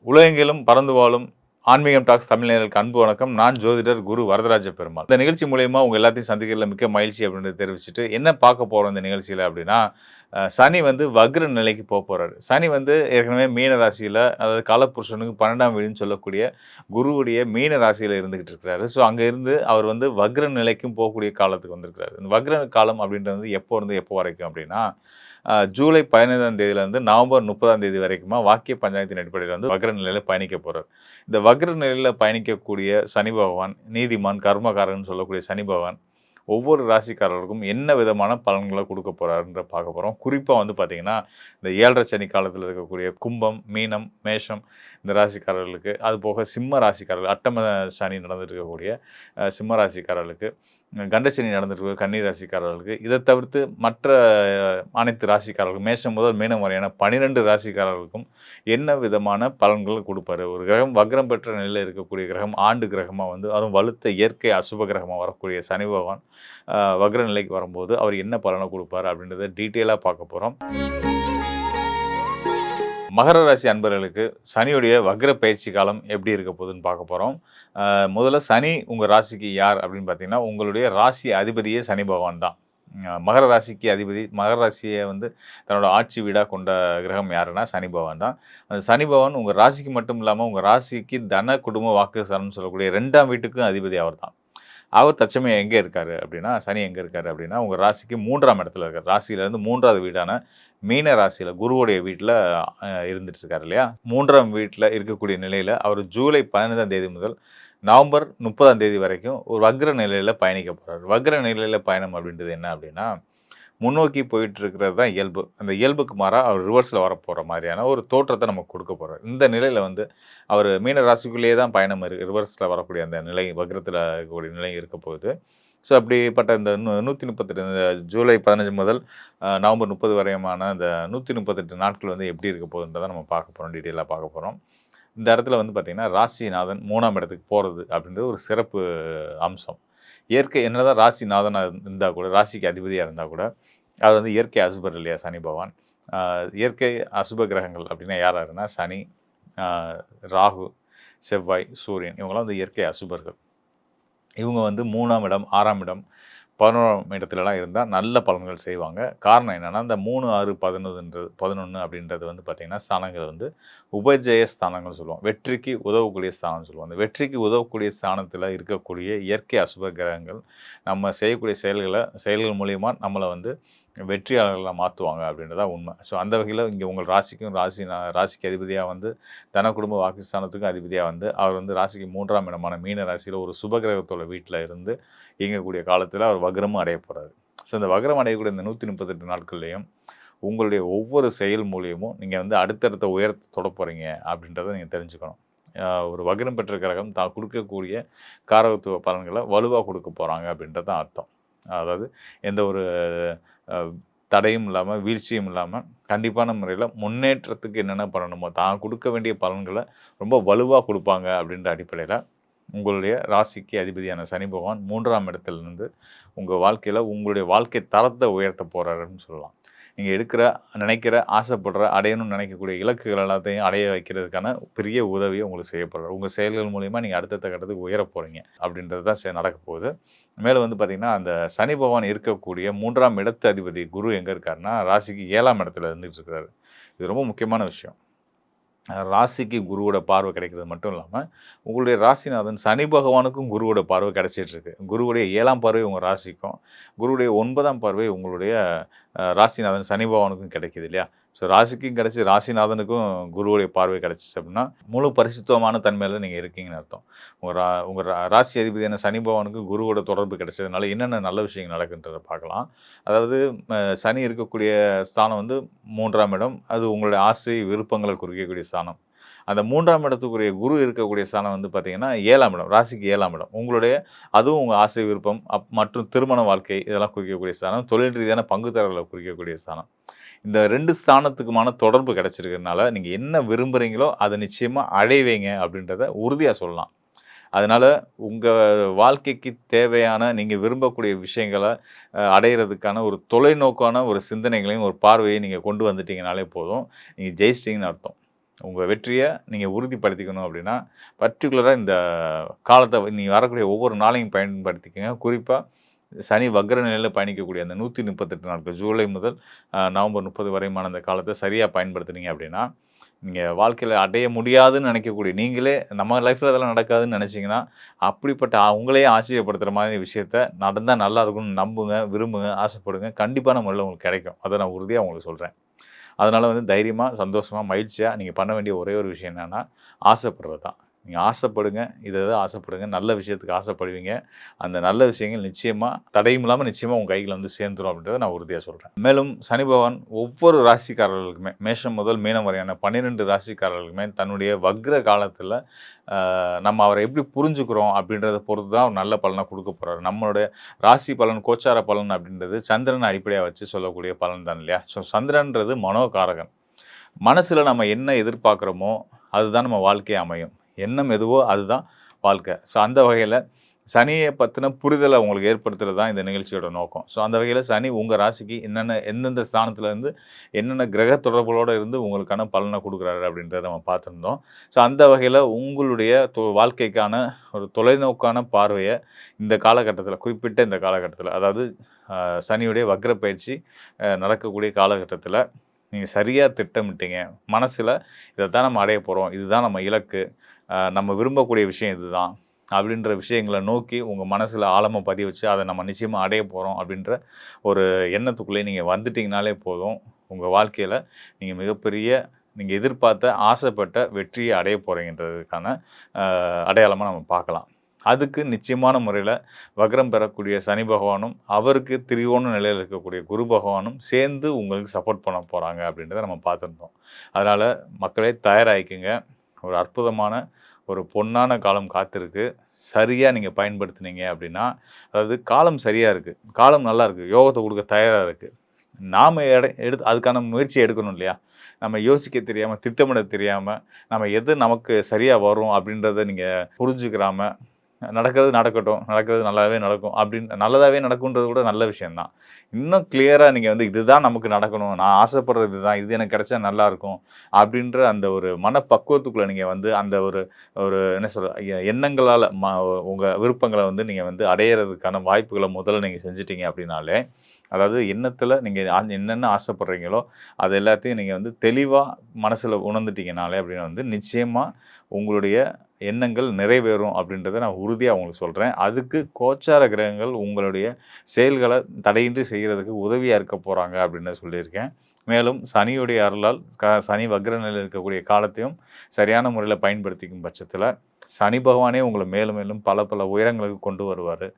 உலகெங்கிலும் பறந்து வாழும் ஆன்மீகம் டாக்ஸ் தமிழ் நேயர்களுக்கு அன்பு வணக்கம். நான் ஜோதிடர் குரு வரதராஜ பெருமாள். இந்த நிகழ்ச்சி மூலியமா உங்க எல்லாத்தையும் சந்திக்கிறதுல மிக்க மகிழ்ச்சி அப்படின்றத தெரிவிச்சுட்டு, என்ன பார்க்க போறோம் இந்த நிகழ்ச்சியில அப்படின்னா, சனி வந்து வக்ர நிலைக்கு போறாரு. சனி வந்து ஏற்கனவே மீன ராசியில, அதாவது காலபுருஷனுக்கு 12ஆம் வீடுன்னு சொல்லக்கூடிய குருவுடைய மீன ராசியில இருந்துகிட்டு இருக்கிறாரு. ஸோ அங்க இருந்து அவர் வந்து வக்ர நிலைக்கும் போகக்கூடிய காலத்துக்கு வந்திருக்கிறாரு. இந்த வக்ர காலம் அப்படின்றது வந்து எப்போ இருந்து எப்போ வரைக்கும் அப்படின்னா, ஜூலை 15ஆம் தேதியிலிருந்து நவம்பர் 30ஆம் தேதி வரைக்குமா வாக்கிய பஞ்சாங்கத்தின் அடிப்படையில வந்து வக்ர நிலையில பயணிக்க போறார். இந்த வக்ர நிலையில பயணிக்கக்கூடிய சனி பகவான், நீதிமான், கர்மகாரன்னு சொல்லக்கூடிய சனி பகவான், ஒவ்வொரு ராசிக்காரருக்கும் என்ன விதமான பலன்கள குடுக்க போறாருன்ற பார்க்க போறோம். குறிப்பா வந்து பார்த்தீங்கன்னா, இந்த 7 சனி காலத்தில இருக்கக்கூடிய கும்பம், மீனம், மேஷம் இந்த ராசிக்காரர்களுக்கு, அதுபோக சிம்ம ராசிக்காரர்கள் அட்டம சனி நடந்துட்டு இருக்கக்கூடிய சிம்ம ராசிக்காரர்களுக்கு, கண்டசனி நடந்துட்டு இருக்க கன்னி ராசிக்காரர்களுக்கு, இத தவிர்த்து மற்ற அனைத்து ராசிக்காரர்களுக்கும் மேஷம் முதல் மீனம் வரையான 12 ராசிக்காரர்களுக்கும் என்ன விதமான பலன்கள் குடுப்பாரு? ஒரு கிரகம் வக்ரம் பெற்ற நிலையில இருக்கக்கூடிய கிரகம், ஆண்டு கிரகமா வந்து அதுவும் வலுத்த இயற்கை அசுப கிரகமா வரக்கூடிய சனி பகவான் வக்ர நிலைக்கு வரும்போது அவர் என்ன பலனை குடுப்பாரு? அப்படின்றத டீட்டெயிலா பார்க்க போறோம். மகர ராசி அன்பர்களுக்கு சனியுடைய வக்ர பயிற்சி காலம் எப்படி இருக்க போகுதுன்னு பார்க்க போறோம். முதல்ல சனி உங்க ராசிக்கு யார் அப்படின்னு பார்த்தீங்கன்னா, உங்களுடைய ராசி அதிபதியே சனி பகவான் தான். மகர ராசிக்கு அதிபதி மகர ராசிய வந்து தன்னோட ஆட்சி வீடா கொண்ட கிரகம் யாருன்னா சனி பகவான் தான். அந்த சனி பகவான் உங்க ராசிக்கு மட்டும் இல்லாம, உங்க ராசிக்கு தன, குடும்ப, வாக்குஸ்தானம்னு சொல்லக்கூடிய 2ஆம் வீட்டுக்கும் அதிபதி அவர்தான். அவர் தற்சமயம் எங்க இருக்காரு அப்படின்னா, சனி எங்க இருக்காரு அப்படின்னா, உங்க ராசிக்கு 3ஆம் இடத்துல இருக்காரு. ராசியிலேருந்து 3வது வீடான மீன ராசியில குருவுடைய வீட்ல இருந்துட்டு இருக்காரு இல்லையா? 3ஆம் வீட்ல இருக்கக்கூடிய நிலையில அவர் ஜூலை 15ஆம் தேதி முதல் நவம்பர் 30ஆம் தேதி வரைக்கும் ஒரு வக்ர நிலையில பயணிக்க போறாரு. வக்ர நிலையில பயணம் அப்படின்றது என்ன அப்படின்னா, முன்னோக்கி போயிட்டு இருக்கிறது தான் இயல்பு. அந்த இயல்புக்கு மாறா அவர் ரிவர்ஸ்ல வரப்போற மாரியான ஒரு தோற்றத்த நமக்கு குடுக்க போறாரு. இந்த நிலையில வந்து அவரு மீன ராசிக்குள்ளேயே தான் பயணம் ரிவர்ஸ்ல வரக்கூடிய அந்த நிலை வக்ரத்துல இருக்கக்கூடிய நிலை இருக்க போகுது. ஸோ அப்படிப்பட்ட இந்த 138 இந்த ஜூலை 15 முதல் நவம்பர் 30 வரையுமான இந்த 138 நாட்கள் வந்து எப்படி இருக்க போகுதுன்றத நம்ம பார்க்க போறோம். டீட்டெயிலா பார்க்க போறோம். இந்த இடத்துல வந்து பார்த்தீங்கன்னா, ராசிநாதன் 3ஆம் இடத்துக்கு போறது அப்படின்றது ஒரு சிறப்பு அம்சம். இயற்கை என்னதான் ராசிநாதனா இருந்தா கூட, ராசிக்கு அதிபதியா இருந்தா கூட, அவர் வந்து இயற்கை அசுபர் இல்லையா சனி பகவான். அ இயற்கை அசுப கிரகங்கள் அப்படின்னா யார் யாருன்னா சனி, அ ராகு, செவ்வாய், சூரியன் இவங்கலாம் வந்து இயற்கை அசுபர்கள். இவங்க வந்து 3ஆம் இடம், 6ஆம் இடம், 11ஆம் இடத்துலலாம் இருந்தா நல்ல பலன்கள் செய்வாங்க. காரணம் என்னன்னா, இந்த 3, 6, 11 அப்படின்றது வந்து பார்த்தீங்கன்னா, ஸ்தானங்கள் வந்து உபஜய ஸ்தானங்கள்னு சொல்லுவோம். வெற்றிக்கு உதவக்கூடிய ஸ்தானம்னு சொல்லுவோம். அந்த வெற்றிக்கு உதவக்கூடிய ஸ்தானத்தில இருக்கக்கூடிய இயற்கை அசுப கிரகங்கள், நம்ம செய்யக்கூடிய செயல்கள் மூலியமா நம்மள வந்து வெற்றியாளர்களா மாத்துவாங்க அப்படின்றது தான் உண்மை. ஸோ அந்த வகையில இங்க உங்கள் ராசிக்கும் ராசிக்கு அதிபதியா வந்து தன, குடும்ப, வாக்குஸ்தானத்துக்கும் அதிபதியா வந்து அவர் வந்து ராசிக்கு 3ஆம் இடமான மீன ராசியில ஒரு சுப கிரகத்தோட வீட்ல இருந்து இயங்கக்கூடிய காலத்தில அவர் வக்ரமும் அடைய போறாரு. ஸோ இந்த வக்ரம் அடையக்கூடிய இந்த 138 நாட்கள்லயும், உங்களுடைய ஒவ்வொரு செயல் மூலியமும் நீங்க வந்து அடுத்தடுத்த உயரத்த தொடப் போறீங்க அப்படின்றத நீங்க தெரிஞ்சுக்கணும். ஒரு வக்ரம் பெற்ற கிரகம் தான் குடுக்கக்கூடிய காரகத்துவ பலன்கள வலுவா குடுக்க போறாங்க அப்படின்றது தான் அர்த்தம். அதாவது எந்த ஒரு அ தடையும் இல்லாம, வீழ்ச்சியும் இல்லாம, கண்டிப்பான முறையில முன்னேற்றத்துக்கு என்னென்ன பண்ணணுமோ, தான் குடுக்க வேண்டிய பலன்கள ரொம்ப வலுவா குடுப்பாங்க அப்படின்ற அடிப்படையில உங்களுடைய ராசிக்கு அதிபதியான சனி பகவான் 3ஆம் இடத்திலிருந்து உங்க வாழ்க்கையில உங்களுடைய வாழ்க்கை தரத்த உயர்த்த போறாருன்னு சொல்லலாம். நீங்க நினைக்கிற, ஆசைப்படுற, அடையணும்னு நினைக்கக்கூடிய இலக்குகள் எல்லாத்தையும் அடைய வைக்கிறதுக்கான பெரிய உதவிய உங்களுக்கு செய்ய போறாரு. உங்க செயல்கள் மூலியமா நீங்க அடுத்தடுத்த கட்டத்துக்கு உயரப் போறீங்க. அப்படின்றது தான் நடக்கப் போகுது. மேலும் வந்து பார்த்தீங்கன்னா, அந்த சனி பகவான் இருக்கக்கூடிய 3ஆம் இடத்து அதிபதி குரு எங்க இருக்காருன்னா, ராசிக்கு 7ஆம் இடத்துல இருந்துட்டு இருக்கிறாரு. இது ரொம்ப முக்கியமான விஷயம். ராசிக்கு குருவோட பார்வை கிடைக்கிறது மட்டும் இல்லாம, உங்களுடைய ராசிநாதன் சனி பகவானுக்கும் குருவோட பார்வை கிடைச்சிட்டு இருக்கு. குருவுடைய 7ஆம் பார்வை உங்க ராசிக்கும், குருவுடைய 9ஆம் பார்வை உங்களுடைய ராசிநாதன் சனி பகவானுக்கும் கிடைக்குது இல்லையா? ஸோ ராசிக்கும் கிடைச்சு, ராசிநாதனுக்கும் குருவுடைய பார்வை கிடைச்சுச்சு அப்படின்னா, முழு பரிசுத்தமான தன்மையில நீங்க இருக்கீங்கன்னு அர்த்தம். உங்க ராசி அதிபதியான சனி பகவானுக்கு குருவோட தொடர்பு கிடைச்சதுனால என்னென்ன நல்ல விஷயங்கள் நடக்குன்றத பார்க்கலாம். அதாவது சனி இருக்கக்கூடிய ஸ்தானம் வந்து 3ஆம் இடம். அது உங்களுடைய ஆசை, விருப்பங்கள குறிக்கக்கூடிய ஸ்தானம். அந்த 3ஆம் இடத்துக்குரிய குரு இருக்கக்கூடிய ஸ்தானம் வந்து பார்த்தீங்கன்னா, 7ஆம் இடம். ராசிக்கு 7ஆம் இடம். அதுவும் உங்க ஆசை, விருப்பம் மற்றும் திருமண வாழ்க்கை இதெல்லாம் குறிக்கக்கூடிய ஸ்தானம். தொழில் ரீதியான பங்குதாரர்கள குறிக்கக்கூடிய ஸ்தானம். இந்த 2 ஸ்தானத்துக்குமான தொடர்பு கிடைச்சிருக்கிறதுனால, நீங்க என்ன விரும்புறீங்களோ, அத நிச்சயமா அடைவீங்க அப்படின்றத உறுதியா சொல்லலாம். அதனால உங்க வாழ்க்கைக்கு தேவையான நீங்க விரும்பக்கூடிய விஷயங்கள அடையறதுக்கான ஒரு தொலைநோக்கான ஒரு சிந்தனைகளையும், ஒரு பார்வையும் நீங்க கொண்டு வந்துட்டீங்கனாலே போதும். நீங்க ஜெயிச்சிட்டீங்கன்னு அர்த்தம். உங்கள் வெற்றியை நீங்கள் உறுதிப்படுத்திக்கணும் அப்படின்னா பர்டிகுலராக இந்த காலத்தை நீங்கள் வரக்கூடிய ஒவ்வொரு நாளையும் பயன்படுத்திக்கங்க. குறிப்பாக சனி வக்ர நிலையில் பயணிக்கக்கூடிய அந்த 138 நாட்கள் ஜூலை முதல் நவம்பர் 30 வரையுமான அந்த காலத்தை சரியாக பயன்படுத்துனீங்க அப்படின்னா நீங்கள் வாழ்க்கையில் அடைய முடியாதுன்னு நினைக்கக்கூடிய நீங்களே நம்ம லைஃப்பில் அதெல்லாம் நடக்காதுன்னு நினச்சிங்கன்னா அப்படிப்பட்ட உங்களையே ஆச்சரியப்படுத்துகிற மாதிரி விஷயத்த நடந்தால் நல்லா இருக்கும்னு நம்புங்க, விரும்புங்க, ஆசைப்படுங்க. கண்டிப்பான முறையில் உங்களுக்கு கிடைக்கும். அதை நான் உறுதியாக உங்களுக்கு சொல்கிறேன். அதனால வந்து தைரியமா, சந்தோஷமா, மகிழ்ச்சியா நீங்க பண்ண வேண்டிய ஒரே ஒரு விஷயம் என்னன்னா, ஆசைப்படுறது தான். நீங்க ஆசைப்படுங்க. இத இத ஆசைப்படுங்க. நல்ல விஷயத்துக்கு ஆசைப்படுவீங்க. அந்த நல்ல விஷயங்கள் நிச்சயமா தடையும் இல்லாம நிச்சயமா உங்க கைக்குள்ள வந்து சேர்ந்துரும் அப்படின்றத நான் உறுதியா சொல்றேன். மேலும் சனி பகவான் ஒவ்வொரு ராசிக்காரர்களுக்குமே, மேஷம் முதல் மீனம் வரையான 12 ராசிக்காரர்களுக்குமே தன்னுடைய வக்ர காலத்துல நம்ம அவர எப்படி புரிஞ்சுக்கிறோம் அப்படின்றத பொறுத்து தான் அவர் நல்ல பலன குடுக்க போறாரு. நம்மளுடைய ராசி பலன், கோச்சார பலன் அப்படின்றது சந்திரன அடிப்படையா வச்சு சொல்லக்கூடிய பலன் தான் இல்லையா? ஸோ சந்திரன்றது மனோகாரகன். மனசுல நம்ம என்ன எதிர்பார்க்குறோமோ, அதுதான் நம்ம வாழ்க்கை அமையும். எண்ணம் எதுவோ அதுதான் வாழ்க்கை. ஸோ அந்த வகையில சனிய பத்தின புரிதல உங்களுக்கு ஏற்படுத்துறது தான் இந்த நிகழ்ச்சியோட நோக்கம். ஸோ அந்த வகையில சனி உங்க ராசிக்கு எந்தெந்த ஸ்தானத்துல இருந்து என்னென்ன கிரக தொடர்புகளோட இருந்து உங்களுக்கான பலன குடுக்குறாரு அப்படின்றத நம்ம பார்த்துருந்தோம். ஸோ அந்த வகையில உங்களுடைய வாழ்க்கைக்கான ஒரு தொலைநோக்கான பார்வைய இந்த காலகட்டத்தில குறிப்பிட்ட இந்த காலகட்டத்தில அதாவது சனியுடைய வக்ர பயிற்சி நடக்கக்கூடிய காலகட்டத்தில நீங்க சரியா திட்டமிட்டீங்க. மனசுல இதத்தான் நம்ம அடைய போறோம். இதுதான் நம்ம இலக்கு. நம்ம விரும்பக்கூடிய விஷயம் இதுதான். அப்படின்ற விஷயங்கள நோக்கி உங்க மனசுல ஆழமா பதிய வச்சு, அத நம்ம நிச்சயமா அடைய போறோம் அப்படின்ற ஒரு எண்ணத்துக்குள்ளே நீங்க வந்துட்டீங்கனாலே போதும். உங்க வாழ்க்கையில நீங்க மிகப்பெரிய நீங்க எதிர்பார்த்த, ஆசைப்பட்ட வெற்றிய அடைய போறீங்கன்றதுக்கான அடையாளமா நம்ம பார்க்கலாம். அதுக்கு நிச்சயமான முறையில வக்ரம் பெறக்கூடிய சனி பகவானும், அவருக்கு திரிகோண நிலையில இருக்கக்கூடிய குரு பகவானும் சேர்ந்து உங்களுக்கு சப்போர்ட் பண்ண போறாங்க அப்படின்றத நம்ம பார்த்துருந்தோம். அதனால மக்களே தயாராகிக்கங்க. ஒரு அற்புதமான ஒரு பொன்னான காலம் காத்திருக்கு. சரியா நீங்க பயன்படுத்துனீங்க அப்படின்னா, அதாவது காலம் சரியா இருக்கு. காலம் நல்லா இருக்கு. யோகத்த குடுக்க தயாரா இருக்கு. நாம எடுத்து அதுக்கான முயற்சி எடுக்கணும் இல்லையா? நம்ம யோசிக்க தெரியாம, திட்டமிட தெரியாம, நம்ம எது நமக்கு சரியா வரும் அப்படின்றத நீங்க புரிஞ்சுக்கிறாம நடக்கிறது நடக்கட்டும். நடக்கிறது நல்லாவே நடக்கும். அப்படின்னு நல்லதாவே நடக்கும்ன்றது கூட நல்ல விஷயம் தான். இன்னும் கிளியரா நீங்க வந்து இதுதான் நமக்கு நடக்கணும். நான் ஆசைப்படுறது இதுதான். இது எனக்கு கிடைச்சா நல்லாருக்கும். அப்படின்ற அந்த ஒரு மனப்பக்குவத்துக்குள்ள நீங்க வந்து அந்த ஒரு ஒரு என்ன சொல்றது? எண்ணங்களால உங்க விருப்பங்கள வந்து நீங்க வந்து அடையறதுக்கான வாய்ப்புகள முதல்ல நீங்க செஞ்சுட்டீங்க அப்படின்னாலே, அதாவது எண்ணத்துல நீங்க என்னென்ன ஆசைப்படுறீங்களோ, அது எல்லாத்தையும் நீங்க வந்து தெளிவா மனசுல உணர்ந்துட்டீங்கனாலே அப்படின்னு வந்து நிச்சயமா உங்களுடைய எண்ணங்கள் நிறைவேறும் அப்படின்றத நான் உறுதியா உங்களுக்கு சொல்றேன். அதுக்கு கோச்சார கிரகங்கள் உங்களுடைய செயல்கள தடையின்றி செய்றதுக்கு உதவியா இருக்க போறாங்க அப்படின்னு சொல்லியிருக்கேன். மேலும் சனியுடைய அருளால் சனி வக்ர நிலையில் இருக்கக்கூடிய காலத்தையும் சரியான முறையில பயன்படுத்திக்கும் பட்சத்தில, சனி பகவானே உங்கள மேலும் மேலும் பல பல உயரங்களுக்கு கொண்டு வருவாரு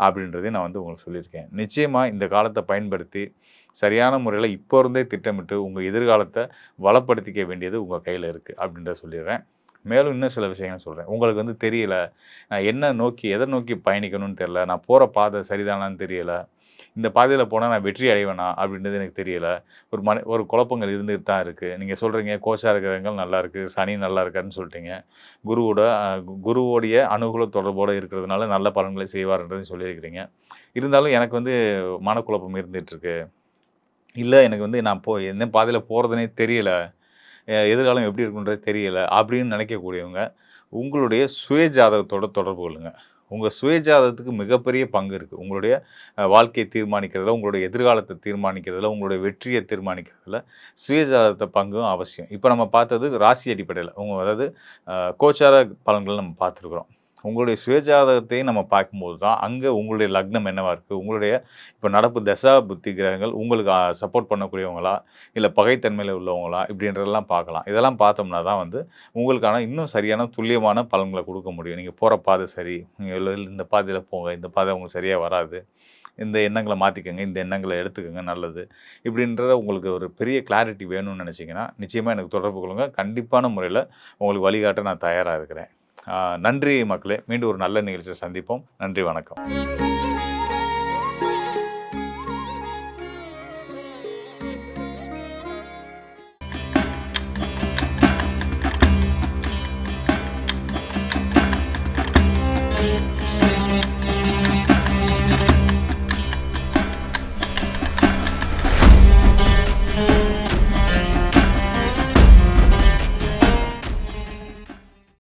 அப்படின்றதையும் நான் வந்து உங்களுக்கு சொல்லியிருக்கேன். நிச்சயமா இந்த காலத்த பயன்படுத்தி சரியான முறையில இப்போ இருந்தே திட்டமிட்டு உங்க எதிர்காலத்த வளப்படுத்திக்க வேண்டியது உங்க கையில இருக்கு அப்படின்றத சொல்லிடுறேன். மேலும் இன்னும் சில விஷயங்கள் சொல்றேன். உங்களுக்கு வந்து தெரியல. நான் என்ன நோக்கி எத நோக்கி பயணிக்கணும்னு தெரியல. நான் போற பாதை சரிதானான்னு தெரியல. இந்த பாதையில போனா நான் வெற்றி அடைவேனா? அப்படின்றது எனக்கு தெரியல. ஒரு குழப்பங்கள் இருந்துட்டு தான் இருக்கு. நீங்க சொல்றீங்க கோச்சார கிரகங்கள் நல்லா இருக்கு. சனி நல்லா இருக்காருன்னு சொல்லிட்டீங்க. குருவோட குருவோடைய அனுகூல தொடர்போட இருக்கிறதுனால நல்ல பலன்களை செய்வார்ன்றதையும் சொல்லியிருக்கிறீங்க. இருந்தாலும் எனக்கு வந்து மனக்குழப்பம் இருந்துட்டு இருக்கு. இல்ல எனக்கு வந்து நான் என்ன பாதையில போறதுன்னே தெரியல. எதிர்காலம் எப்படி இருக்குன்றது தெரியல. அப்படின்னு நினைக்கக்கூடியவங்க, உங்களுடைய சுய ஜாதகத்தோட தொடர்பு கொள்ளுங்க. உங்க சுய ஜாதகத்துக்கு மிகப்பெரிய பங்கு இருக்கு. உங்களுடைய வாழ்க்கைய தீர்மானிக்கிறதுல, உங்களுடைய எதிர்காலத்த தீர்மானிக்கிறதுல, உங்களுடைய வெற்றிய தீர்மானிக்கிறதுல சுய ஜாதகத்த பங்கும் அவசியம். இப்ப நம்ம பார்த்தது ராசி அடிப்படையில. அதாவது கோச்சார பலன்கள் நம்ம பார்த்துருக்குறோம். உங்களுடைய சுயஜாதகத்தையும் நம்ம பார்க்கும்போது தான், அங்க உங்களுடைய லக்னம் என்னவா இருக்கு? உங்களுடைய இப்ப நடப்பு தசா புத்தி கிரகங்கள் உங்களுக்கு சப்போர்ட் பண்ணக்கூடியவங்களா? இல்ல பகைத்தன்மையில உள்ளவங்களா? இப்படின்றதெல்லாம் பார்க்கலாம். இதெல்லாம் பார்த்தோம்னா தான் வந்து, உங்களுக்கான இன்னும் சரியான துல்லியமான பலன்கள குடுக்க முடியும். நீங்க போற பாதை சரி. நீங்க இந்த பாதையில போங்க. இந்த பாதை உங்களுக்கு சரியா வராது. இந்த எண்ணங்கள மாத்திக்கங்க. இந்த எண்ணங்கள எடுத்துக்கங்க நல்லது. இப்படின்ற உங்களுக்கு ஒரு பெரிய கிளாரிட்டி வேணும்னு நெனச்சீங்கன்னா, நிச்சயமா எனக்கு தொடர்பு கொள்ளுங்க. கண்டிப்பான முறையில உங்களுக்கு வழிகாட்ட நான் தயாரா இருக்கிறேன். நன்றி மக்களே! மீண்டும் ஒரு நல்ல நிகழ்ச்சியில சந்திப்போம். நன்றி, வணக்கம்.